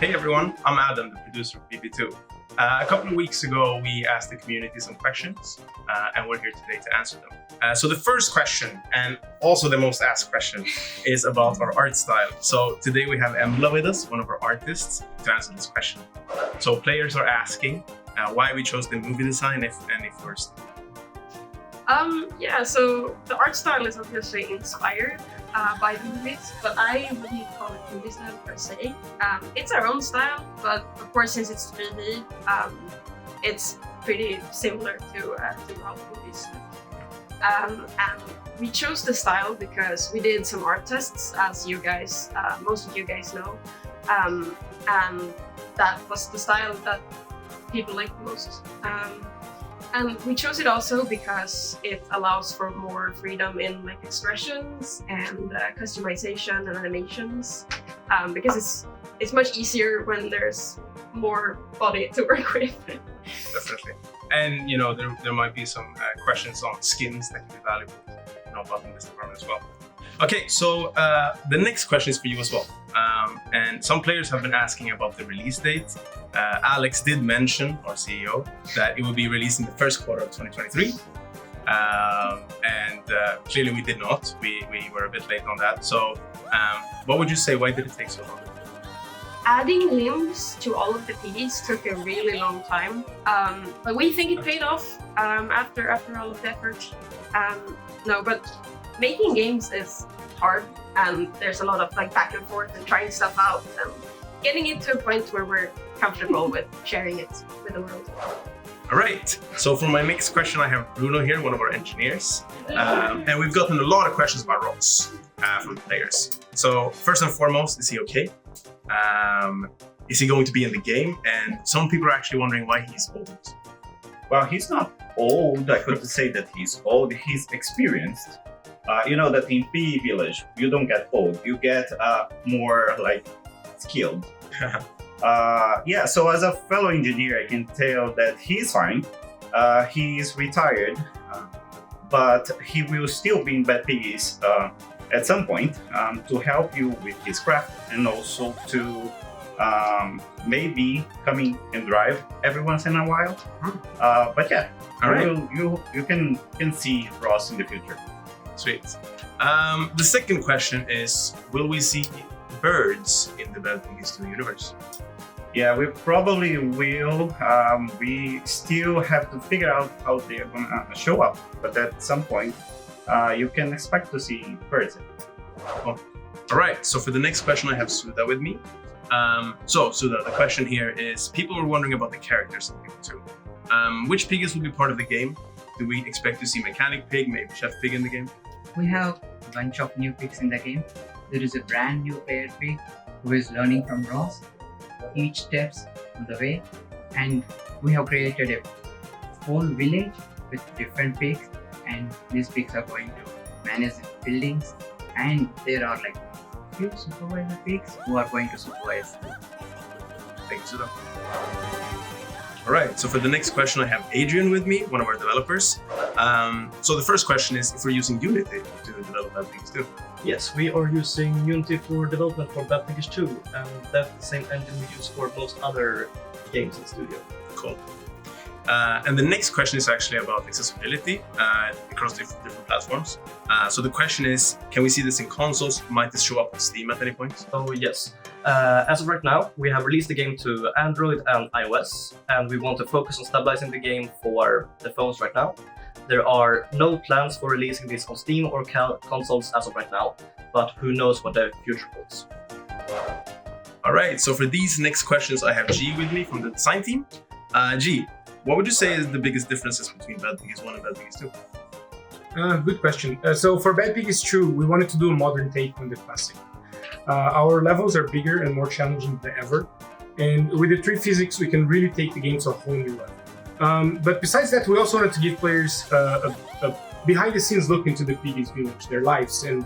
Hey everyone, I'm Adam, the producer of PP2. A couple of weeks ago, we asked the community some questions, and we're here today to answer them. So the first question, and also the most asked question, is about our art style. So today we have Embla with us, one of our artists, to answer this question. So players are asking why we chose the movie design, if first. So the art style is obviously inspired by the movies, but I wouldn't call it movie style per se. It's our own style, but of course since it's 3D, it's pretty similar to how movies. And we chose the style because we did some art tests, as you guys, most of you guys know, and that was the style that people liked the most. And we chose it also because it allows for more freedom in like expressions and customization and animations. Because it's much easier when there's more body to work with. Definitely. And there might be some questions on skins that can be valuable to know about in this department as well. Okay, so the next question is for you as well. And some players have been asking about the release date. Alex did mention, our CEO, that it will be released in the first quarter of 2023. Clearly we did not. We were a bit late on that. So what would you say, why did it take so long? Adding limbs to all of the Piggies took a really long time. But we think it paid off after all of the effort. But making games is hard, and there's a lot of like back and forth and trying stuff out and getting it to a point where we're comfortable with sharing it with the world. All right, so for my next question, I have Bruno here, one of our engineers. And we've gotten a lot of questions about Ross from the players. So first and foremost, is he okay? Is he going to be in the game? And some people are actually wondering why he's old. Well, he's not old. I couldn't say that he's old. He's experienced. You know that in PE Village, you don't get old. You get more like skilled. So as a fellow engineer, I can tell that he's fine. He's retired, but he will still be in Bad Piggies at some point to help you with his craft and also to maybe coming and drive every once in a while. But yeah, all right. You can see Ross in the future. Sweet. The second question is, will we see birds in the Bad Piggies 2 universe? Yeah, we probably will. We still have to figure out how they're gonna show up, but at some point, you can expect to see birds. Oh. All right, so for the next question, I have Suda with me. So Suda, the question here is, people were wondering about the characters in Pig 2. Which Piggies will be part of the game? Do we expect to see Mechanic Pig, maybe Chef Pig in the game? We have a bunch of new pigs in the game. There is a brand new player pig who is learning from Ross each steps on the way, and we have created a whole village with different pigs, and these pigs are going to manage buildings, and there are like few supervisor pigs who are going to supervise. Thanks, Suda. All right, so for the next question, I have Adrian with me, one of our developers. So the first question is if we're using Unity to develop Bad Piggies 2. Yes, we are using Unity for development for Bad Piggies 2, and that's the same engine we use for most other games in the studio. Cool. And the next question is actually about accessibility across different platforms. So the question is, can we see this in consoles? Might this show up on Steam at any point? So yes, as of right now, we have released the game to Android and iOS, and we want to focus on stabilizing the game for the phones right now. There are no plans for releasing this on Steam or consoles as of right now, but who knows what the future holds. All right, so for these next questions, I have G with me from the design team. G, what would you say is the biggest differences between Bad Piggies 1 and Bad Piggies 2? Good question. So for Bad Piggies 2, we wanted to do a modern take on the classic. Our levels are bigger and more challenging than ever. And with the 3 physics, we can really take the game to a whole new level. But besides that, we also wanted to give players a behind-the-scenes look into the Piggies village, their lives, and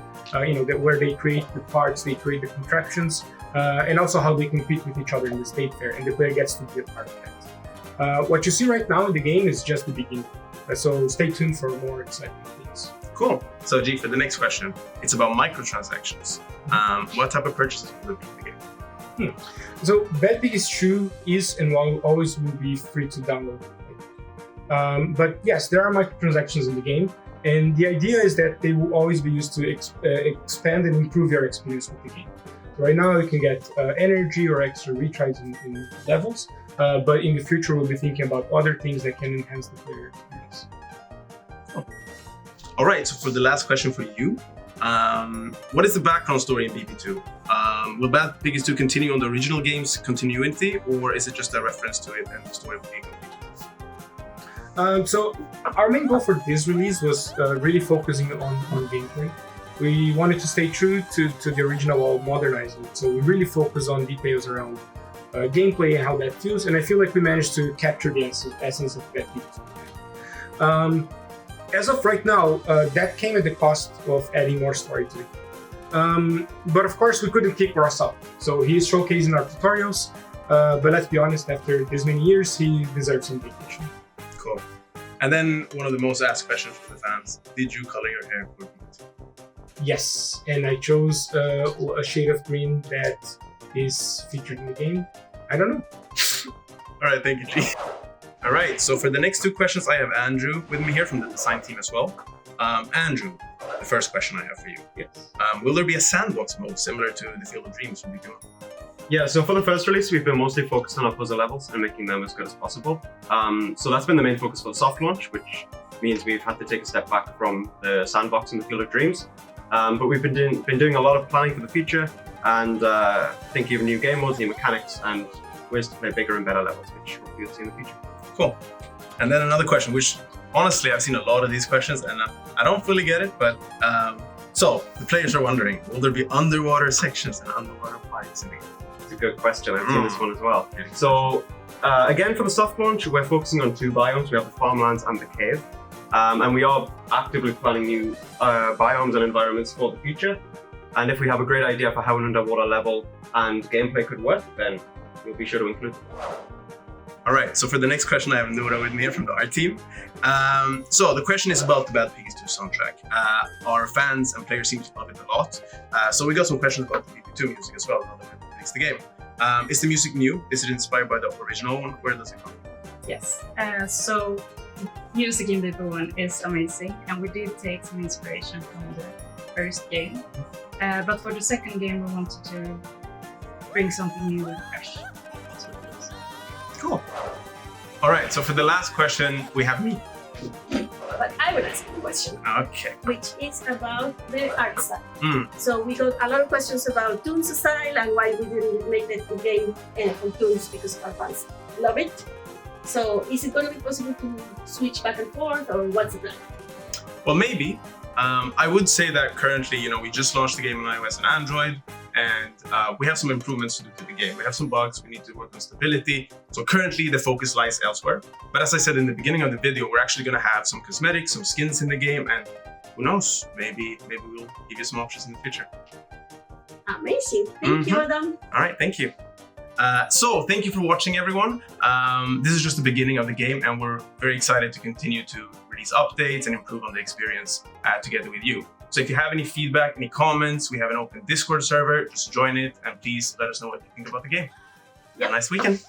where they create the parts, they create the contraptions, and also how they compete with each other in the state fair, and the player gets to be a part of that. What you see right now in the game is just the beginning, so stay tuned for more exciting things. Cool. So G, for the next question, it's about microtransactions. What type of purchases will there be in the game? So Bad Pig is True is and always will be free to download. But yes, there are microtransactions in the game, and the idea is that they will always be used to expand and improve your experience with the game. So right now you can get energy or extra retries in levels, but in the future we'll be thinking about other things that can enhance the player experience. All right, so for the last question for you, what is the background story in BP2? Will Bad Piggies 2 continue on the original game's continuity, or is it just a reference to it and the story will be complete? So our main goal for this release was really focusing on gameplay. We wanted to stay true to the original while modernizing it. So we really focus on details around gameplay and how that feels, and I feel like we managed to capture the essence of Bad Piggies. As of right now, that came at the cost of adding more story to it. But of course, we couldn't kick Ross out. So he is showcasing our tutorials, but let's be honest, after this many years, he deserves some vacation. Cool. And then one of the most asked questions from the fans, did you color your hair for BP2? Yes, and I chose a shade of green that is featured in the game. I don't know. All right, thank you, G. All right, so for the next two questions, I have Andrew with me here from the design team as well. Andrew, the first question I have for you. Yes. Will there be a sandbox mode similar to the Field of Dreams from BP1? Yeah, so for the first release, we've been mostly focused on our puzzle levels and making them as good as possible. So that's been the main focus for the soft launch, which means we've had to take a step back from the sandbox and the Field of Dreams. But we've been doing a lot of planning for the future and thinking of new game modes, new mechanics, and ways to play bigger and better levels, which hopefully you'll see in the future. Cool. And then another question, which honestly, I've seen a lot of these questions and I don't fully get it, but so the players are wondering, will there be underwater sections and underwater fights in the game? It's a good question. I've seen this one as well. So again, for the soft launch, we're focusing on two biomes. We have the farmlands and the cave. And we are actively planning new biomes and environments for the future. And if we have a great idea for how an underwater level and gameplay could work, then we'll be sure to include it. All right, so for the next question, I have Nora with me here from the art team. So the question is about the Bad Piggies 2 soundtrack. Our fans and players seem to love it a lot. So we got some questions about the BP2 music as well, now that we fixed the game. Is the music new? Is it inspired by the original one? Where does it come from? Yes. So music in BP1 is amazing, and we did take some inspiration from the first game. But for the second game, we wanted to bring something new and fresh. Cool. All right, so for the last question, we have me. But I will ask a question, Okay. which is about the art style. So we got a lot of questions about Toon's style and why we didn't make the game from Toon's because our fans love it. So is it going to be possible to switch back and forth, or what's the plan? Well, maybe. I would say that currently, we just launched the game on iOS and Android, and we have some improvements to do to the game. We have some bugs, we need to work on stability. So currently the focus lies elsewhere. But as I said in the beginning of the video, we're actually going to have some cosmetics, some skins in the game, and who knows, maybe we'll give you some options in the future. Amazing. Thank you, Adam. All right, thank you. So thank you for watching, everyone. This is just the beginning of the game, and we're very excited to continue to release updates and improve on the experience together with you. So if you have any feedback, any comments, we have an open Discord server. Just join it, and please let us know what you think about the game. Have a nice weekend.